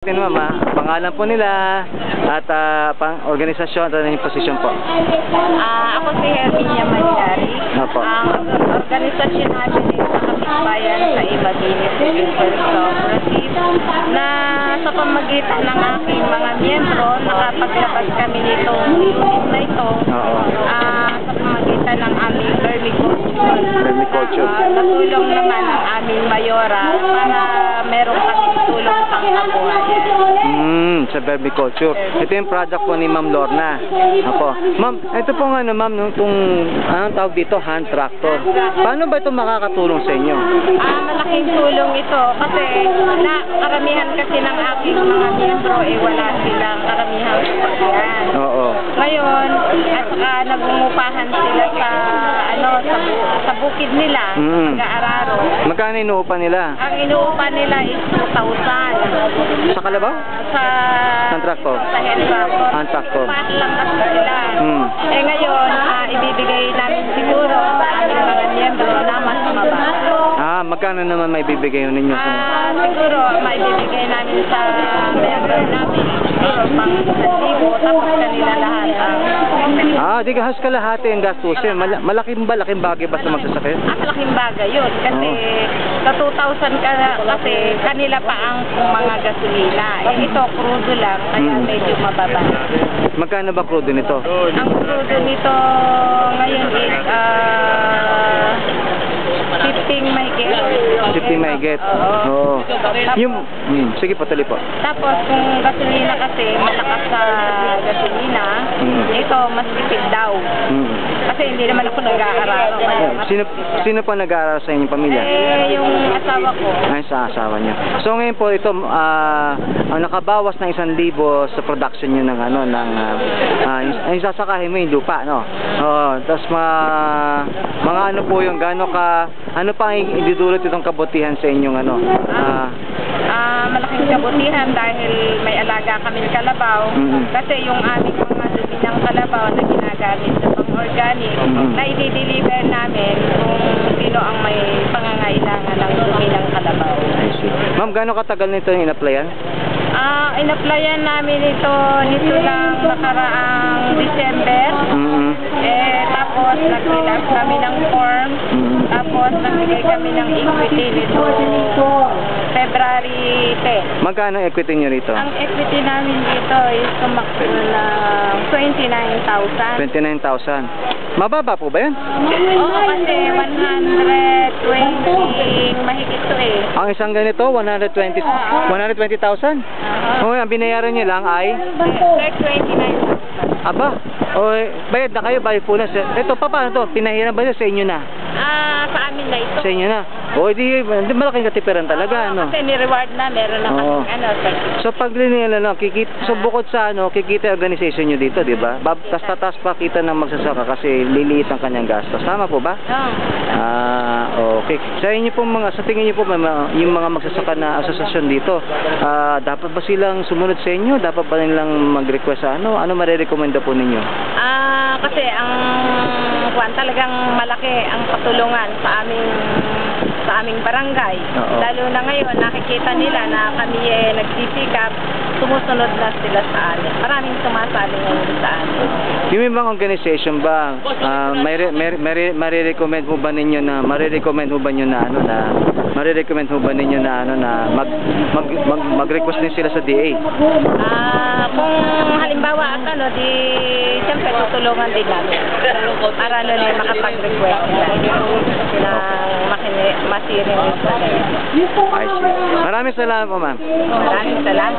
Ma'am, pangalan po nila at pang-organisasyon at yung posisyon po. Ako si Herminia Malyari. Opo. Ang organisasyon namin ay sa Kapitbayan sa Ibabinis Civil Cooperative na sa pamagitan ng aking mga miyembro, nakapaglabas kami nitong unit na ito sa pamagitan ng aming vermiculture. Natulong naman ang aming mayora para merong kaming tulong pang kabuhayan. Sa vermiculture. Ito yung project po ni Ma'am Lorna. Opo. Ma'am, ito po nga ma'am, itong anong tawag dito, hand tractor. Paano ba ito makakatulong sa inyo? Malaking tulong ito kasi karamihan kasi ng aking mga miyembro wala silang karamihang sasakyan. Oo. Ngayon, at saka nagungupahan sila sa bukid nila, pag-aararo. Magkano inuupa nila? Ang inuupa nila is 2,000. Sa kalabaw? Sa hand tractor. Sa hand tractor. Hand tractor. Pass lang kasi sila. Ngayon, ibibigay namin siguro sa aming mga miyembro na mas mababa. Magkano naman may bibigay yun ninyo? Siguro, maibibigay namin sa member namin. Siguro, pang 1,000, tapos kanila lahat. Di kahas kalahati ang gastusin. Malaking bagay basta magsasakit? Malaking bagay yun. Kasi sa 2,000 kasi kanila pa ang mga gasolina. Ito, crudo lang. Kaya medyo mababa. Magkano ba crudo nito? Ang crudo nito ngayon is 15 mahigit. 15 mahigit? Oo. Sige po, tuloy po. Tapos kung gasolina kasi, malakas sa gasolina, ito mas tipid daw. Kasi hindi naman ako nag-aaral. Sino pa nag-aaral sa inyong pamilya? Yung asawa ko. Ay, sa asawa niyo. So ngayon po ito, nakabawas ng 1,000 sa production niyo ng yung sasakahin mo yung lupa, no? Tapos mga ano po yung ano pa ang idudulot itong kabutihan sa inyong malaking kabutihan dahil may alaga kaming kalabaw. Kasi yung aming mga dumi ng kalabaw na ginagamit sa pang-organic na i-deliver namin kung sino ang may pangangailangan ng dumi ng kalabaw. Ma'am, gaano katagal nito yung in-applyan? In-applyan namin nito lang nakaraang December. Tapos nag-fill kami ng form. Tapos nagbigay kami ng equity nito February 10. Magkano equity nyo rito? Ang equity namin dito is tumakbo ng 29,000. 29,000. Mababa po ba yan? Oo, kasi 120 mahigit to Ang isang ganito, 120,000? Ang binayaran nyo lang ay? 29,000. Aba, bayad na kayo, bayad po na. Ito, paano to? Pinahiran ba sa inyo na? Sa amin na ito. Sa inyo na? Di malaking katipiran talaga, no? Kasi ni-reward na, meron na So pag so bukod sa kikita organization nyo dito, di ba? Tas pa kita ng magsasaka kasi liliit ang kanyang gastos. Tama po ba? Okay. Sa tingin nyo po, yung mga magsasaka na asosasyon dito, dapat ba silang sumunod sa inyo? Dapat ba nilang mag-request sa ano? Ano marirekomenda po ninyo? Kasi talagang malaki ang patulungan sa aming barangay. Lalo na ngayon, nakikita nila na kami nagsisikap, sumusunod na sila sa amin. Maraming sumasali ngayon sa amin. Yung ibang organization ba, marirecommend mo ba ninyo na mag-request din sila sa DA? Kung halimbawa siyempre tutulungan din namin para makapag-request na masirin sa ganito. Maraming salamat po, ma'am. Maraming salamat.